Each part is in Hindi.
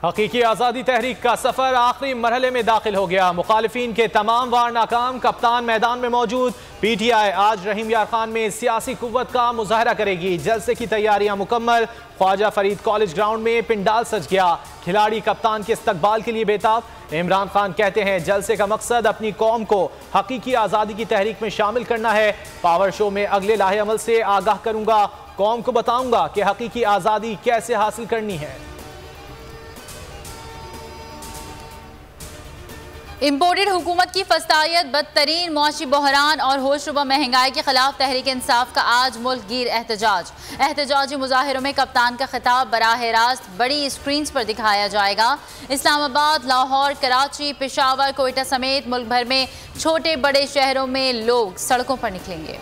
हकीकी आज़ादी तहरीक का सफ़र आखिरी मरहले में दाखिल हो गया। मुखालिफिन के तमाम वार नाकाम, कप्तान मैदान में मौजूद। PTI आज रहीम यार खान में सियासी कुव्वत का मुजाहरा करेगी। जलसे की तैयारियां मुकम्मल। ख्वाजा फरीद कॉलेज ग्राउंड में पिंडाल सज गया। खिलाड़ी कप्तान के इस्तकबाल के लिए बेताब। इमरान खान कहते हैं जलसे का मकसद अपनी कौम को हकीकी आज़ादी की तहरीक में शामिल करना है। पावर शो में अगले लाहे अमल से आगाह करूंगा, कौम को बताऊंगा कि हकीकी आज़ादी कैसे हासिल करनी है। इम्पोर्टेड हुकूमत की फस्तायत, बदतरीन मुआशी बहरान और होशरुबा महंगाई के खिलाफ तहरीक इंसाफ का आज मुल्क गिर एहतजाजी मुजाहिरों में कप्तान का खिताब बराह रास्त बड़ी स्क्रीन पर दिखाया जाएगा। इस्लामाबाद, लाहौर, कराची, पेशावर, कोयटा समेत मुल्क भर में छोटे बड़े शहरों में लोग सड़कों पर निकलेंगे।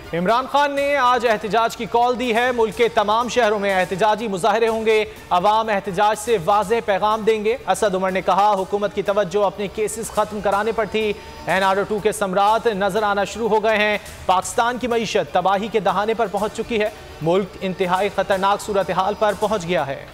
इमरान खान ने आज एहतजाज की कॉल दी है। मुल्क के तमाम शहरों में एहतजाजी मुजाहरे होंगे। अवाम एहतजाज से वाज़ेह पैगाम देंगे। असद उमर ने कहा हुकूमत की तवज्जो अपने केसेस खत्म कराने पर थी। NRO2 के समरात नजर आना शुरू हो गए हैं। पाकिस्तान की मईशत तबाही के दहाने पर पहुंच चुकी है। मुल्क इंतहाई खतरनाक सूरत हाल पर पहुंच गया है।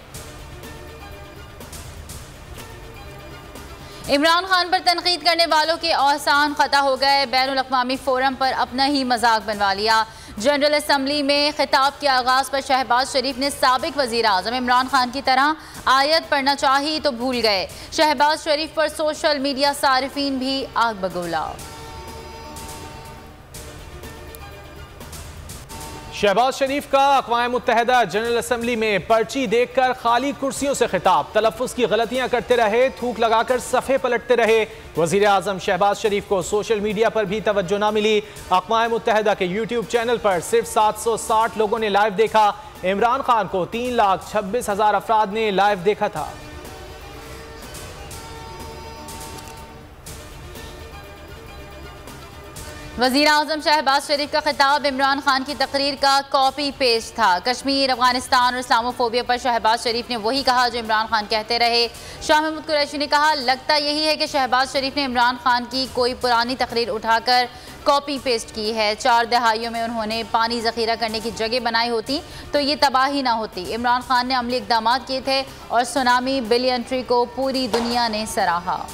इमरान खान पर तनकीद करने वालों के औसान खता हो गए। बैनुल अक़वामी फोरम पर अपना ही मजाक बनवा लिया। जनरल असम्बली में खिताब के आगाज़ पर शहबाज शरीफ ने साबिक वज़ीर आज़म इमरान खान की तरह आयत पढ़ना चाही तो भूल गए। शहबाज शरीफ पर सोशल मीडिया सारिफीन भी आग बगोला। शहबाज शरीफ का अक़वाम मुत्तहिदा जनरल असम्बली में पर्ची देखकर खाली कुर्सियों से खिताब। तलफ़्फ़ुज़ की गलतियां करते रहे, थूक लगाकर सफ़े पलटते रहे। वज़ीर आज़म शहबाज शरीफ को सोशल मीडिया पर भी तवज्जो ना मिली। अक़वाम मुत्तहिदा के YouTube चैनल पर सिर्फ 760 लोगों ने लाइव देखा। इमरान खान को 3,26,000 अफराद ने लाइव देखा था। वज़ीर आज़म शहबाज शरीफ का खिताब इमरान खान की तकरीर का कॉपी पेस्ट था। कश्मीर, अफगानिस्तान और इस्लामोफोबिया पर शहबाज शरीफ ने वही कहा जो इमरान खान कहते रहे। शाह महमूद कुरैशी ने कहा लगता यही है कि शहबाज शरीफ ने इमरान खान की कोई पुरानी तकरीर उठाकर कॉपी पेस्ट की है। 4 दहाइयों में उन्होंने पानी ज़ख़ीरा करने की जगह बनाई होती तो ये तबाही ना होती। इमरान खान ने अमली इक़दाम किए थे और सुनामी बिलियन ट्री को पूरी दुनिया ने सराहा।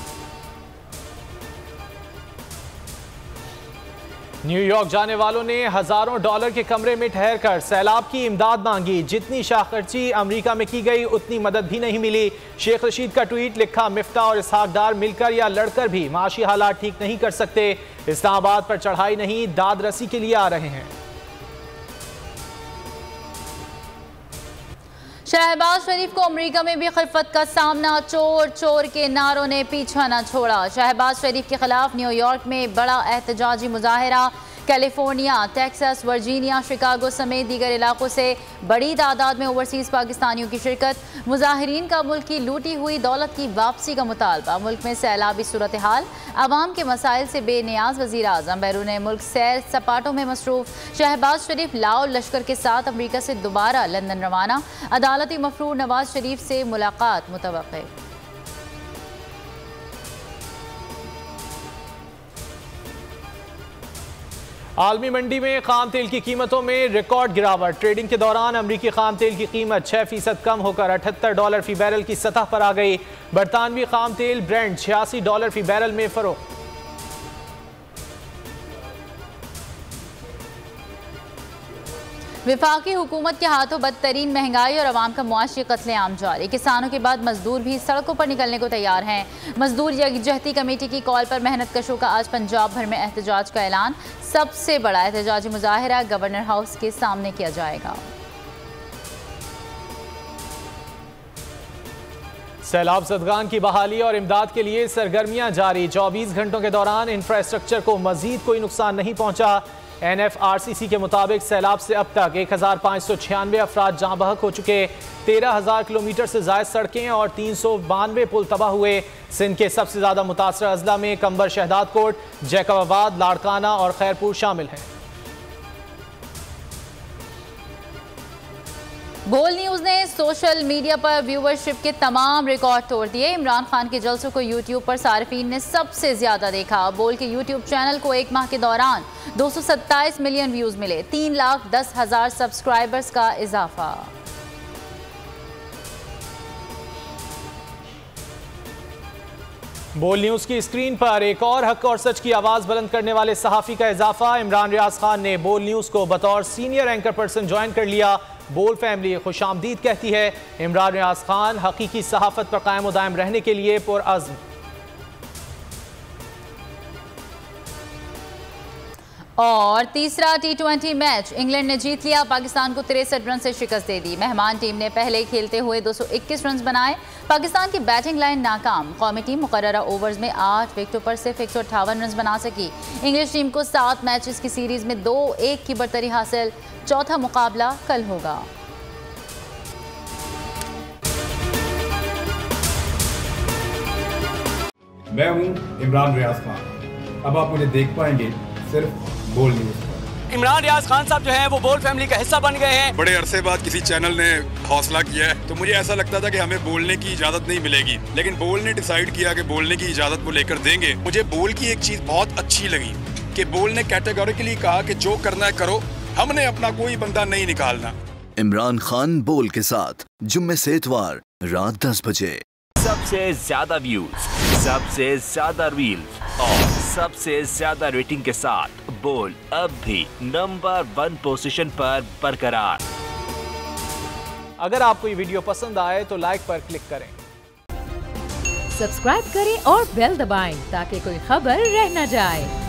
न्यूयॉर्क जाने वालों ने हजारों डॉलर के कमरे में ठहर कर सैलाब की इमदाद मांगी। जितनी शाखर्ची अमेरिका में की गई उतनी मदद भी नहीं मिली। शेख रशीद का ट्वीट लिखा मिफ्ता और इसहाक डार मिलकर या लड़कर भी माशी हालात ठीक नहीं कर सकते। इस्लामाबाद पर चढ़ाई नहीं दाद रसी के लिए आ रहे हैं। शहबाज शरीफ को अमेरिका में भी खिलफत का सामना। चोर चोर के नारों ने पीछा न छोड़ा। शहबाज शरीफ के खिलाफ न्यूयॉर्क में बड़ा एहतजाजी मुजाहरा। कैलिफोर्निया, टेक्सास, वर्जीनिया, शिकागो समेत दीगर इलाकों से बड़ी तादाद में ओवरसीज़ पाकिस्तानियों की शिरकत। मुजाहिरीन का मुल्क की लूटी हुई दौलत की वापसी का मुतालबा। मुल्क में सैलाबी सूरत हाल, आवाम के मसाइल से बेनियाज वज़ीर आज़म बैरून मुल्क सैर सपाटों में मसरूफ़। शहबाज शरीफ लाओ लश्कर के साथ अमरीका से दोबारा लंदन रवाना। अदालती मफरूर नवाज शरीफ से मुलाकात मुतवक्के। आलमी मंडी में खाम तेल की कीमतों में रिकॉर्ड गिरावट। ट्रेडिंग के दौरान अमरीकी खाम तेल की कीमत 6% कम होकर $78 फी बैरल की सतह पर आ गई। बरतानवी खाम तेल ब्रेंट $86 फी बैरल में फरोख्त। विफाकी हुकूमत के हाथों बदतरीन महंगाई और अवाम का मुआशी कत्लेआम जारी। किसानों के बाद मजदूर भी सड़कों पर निकलने को तैयार हैं। मजदूर यकजहती कमेटी की कॉल पर मेहनत कशों का आज पंजाब भर में एहतजाज का ऐलान। सबसे बड़ा एहतजाजी मुजाहरा गवर्नर हाउस के सामने किया जाएगा। सैलाब ज़दगान की बहाली और इमदाद के लिए सरगर्मियां जारी। 24 घंटों के दौरान इंफ्रास्ट्रक्चर को मजीद कोई नुकसान नहीं पहुंचा। NFRCC के मुताबिक सैलाब से अब तक 1596 अफराद जाँ बहक हो चुके। 13,000 किलोमीटर से ज़ायद सड़कें और 392 पुल तबाह हुए। सिंध के सबसे ज़्यादा मुतासर अजला में कंबर, शहदाद कोट, जैकबाबाद, लाड़काना और खैरपुर शामिल हैं। बोल न्यूज़ ने सोशल मीडिया पर व्यूवरशिप के तमाम रिकॉर्ड तोड़ दिए। इमरान खान के जलसों को यूट्यूब पर सार्फिन ने सबसे ज्यादा देखा। बोल के यूट्यूब चैनल को एक माह के दौरान 227 मिलियन व्यूज मिले। 3,10,000 सब्सक्राइबर्स का इजाफा। बोल न्यूज की स्क्रीन पर एक और हक और सच की आवाज बुलंद करने वाले सहाफी का इजाफा। इमरान रियाज खान ने बोल न्यूज को बतौर सीनियर एंकर पर्सन ज्वाइन कर लिया। बोल फैमिली खुशामदीद कहती है। इमरान रियाज खान हकीकी सहाफत पर कायम व दायम रहने के लिए पुरअज़्म। और तीसरा T20 मैच इंग्लैंड ने जीत लिया। पाकिस्तान को 63 रन से शिकस्त दे दी। मेहमान टीम ने पहले खेलते हुए 221 रन बनाए। पाकिस्तान की बैटिंग लाइन नाकाम। कौमी टीम मुकर्ररा ओवर्स में 8 विकेटों पर सिर्फ 158 रन बना सकी। इंग्लिश टीम को 7 मैचेस की सीरीज में 2-1 की बढ़तरी हासिल। चौथा मुकाबला कल होगा। मैं हूं इमरान रियाज खान। अब आप मुझे देख पाएंगे सिर्फ बोल न्यूज़ पर। इमरान रियाज खान साहब जो हैं वो बोल फैमिली का हिस्सा बन गए हैं। बड़े अरसे बाद किसी चैनल ने हौसला किया है, तो मुझे ऐसा लगता था कि हमें बोलने की इजाजत नहीं मिलेगी, लेकिन बोल ने डिसाइड किया कि बोलने की इजाजत वो लेकर देंगे। मुझे बोल की एक चीज बहुत अच्छी लगी कि बोल ने कैटेगोरिकली कहा कि जो करना है करो, हमने अपना कोई बंदा नहीं निकालना। इमरान खान बोल के साथ जुम्मे से इतवार रात 10 बजे। सबसे ज्यादा व्यूज, सबसे ज्यादा रील्स और सबसे ज्यादा रेटिंग के साथ बोल अब भी नंबर 1 पोजीशन पर बरकरार। अगर आपको ये वीडियो पसंद आए तो लाइक पर क्लिक करें, सब्सक्राइब करें और बेल दबाएं ताकि कोई खबर रह न जाए।